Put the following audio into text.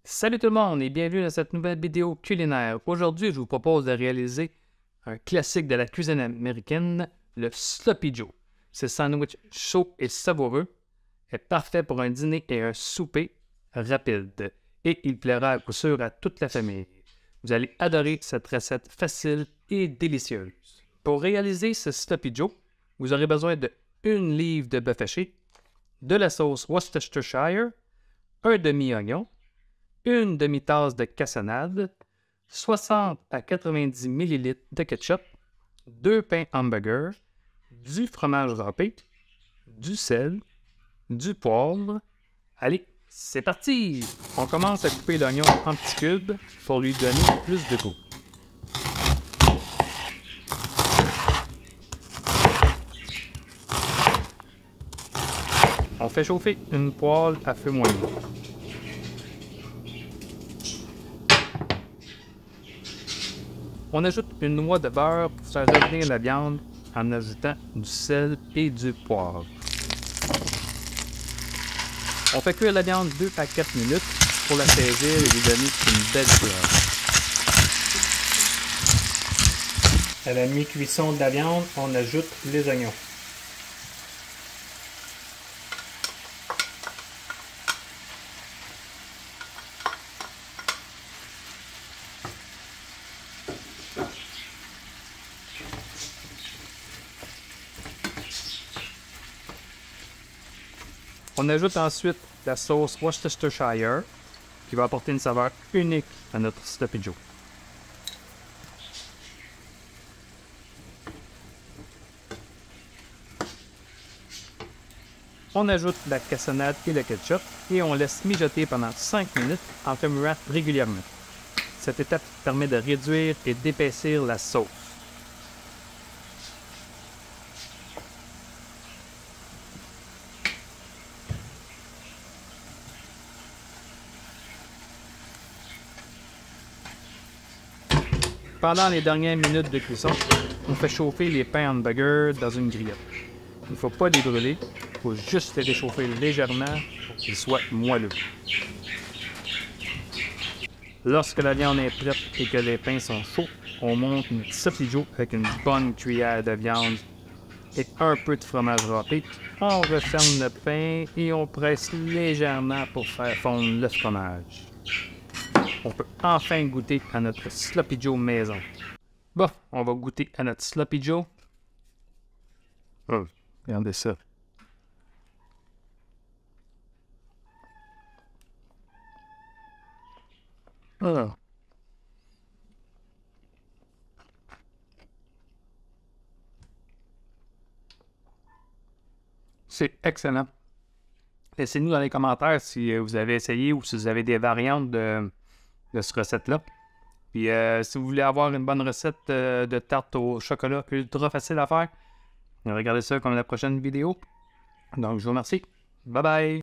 Salut tout le monde et bienvenue dans cette nouvelle vidéo culinaire. Aujourd'hui, je vous propose de réaliser un classique de la cuisine américaine, le Sloppy Joe. Ce sandwich chaud et savoureux est parfait pour un dîner et un souper rapide et il plaira à coup sûr à toute la famille. Vous allez adorer cette recette facile et délicieuse. Pour réaliser ce Sloppy Joe, vous aurez besoin de 1 livre de bœuf haché, de la sauce Worcestershire, un demi-oignon, une demi-tasse de cassonade, 60 à 90 ml de ketchup, 2 pains hamburger, du fromage râpé, du sel, du poivre. Allez, c'est parti! On commence à couper l'oignon en petits cubes pour lui donner plus de goût. On fait chauffer une poêle à feu moyen. On ajoute une noix de beurre pour faire revenir la viande en ajoutant du sel et du poivre. On fait cuire la viande 2 à 4 minutes pour la saisir et lui donner une belle couleur. À la mi-cuisson de la viande, on ajoute les oignons. On ajoute ensuite la sauce Worcestershire qui va apporter une saveur unique à notre Sloppy Joe. On ajoute la cassonade et le ketchup et on laisse mijoter pendant 5 minutes en remuant régulièrement. Cette étape permet de réduire et d'épaissir la sauce. Pendant les dernières minutes de cuisson, on fait chauffer les pains hamburger dans une grillette. Il ne faut pas les brûler, il faut juste les réchauffer légèrement pour qu'ils soient moelleux. Lorsque la viande est prête et que les pains sont chauds, on monte notre Sloppy Joe avec une bonne cuillère de viande et un peu de fromage râpé. On referme le pain et on presse légèrement pour faire fondre le fromage. On peut enfin goûter à notre Sloppy Joe maison. Bon, on va goûter à notre Sloppy Joe. Oh, regardez ça. Oh. C'est excellent. Laissez-nous dans les commentaires si vous avez essayé ou si vous avez des variantes de cette recette-là. Puis si vous voulez avoir une bonne recette de tarte au chocolat ultra facile à faire, regardez ça comme la prochaine vidéo. Donc je vous remercie. Bye bye!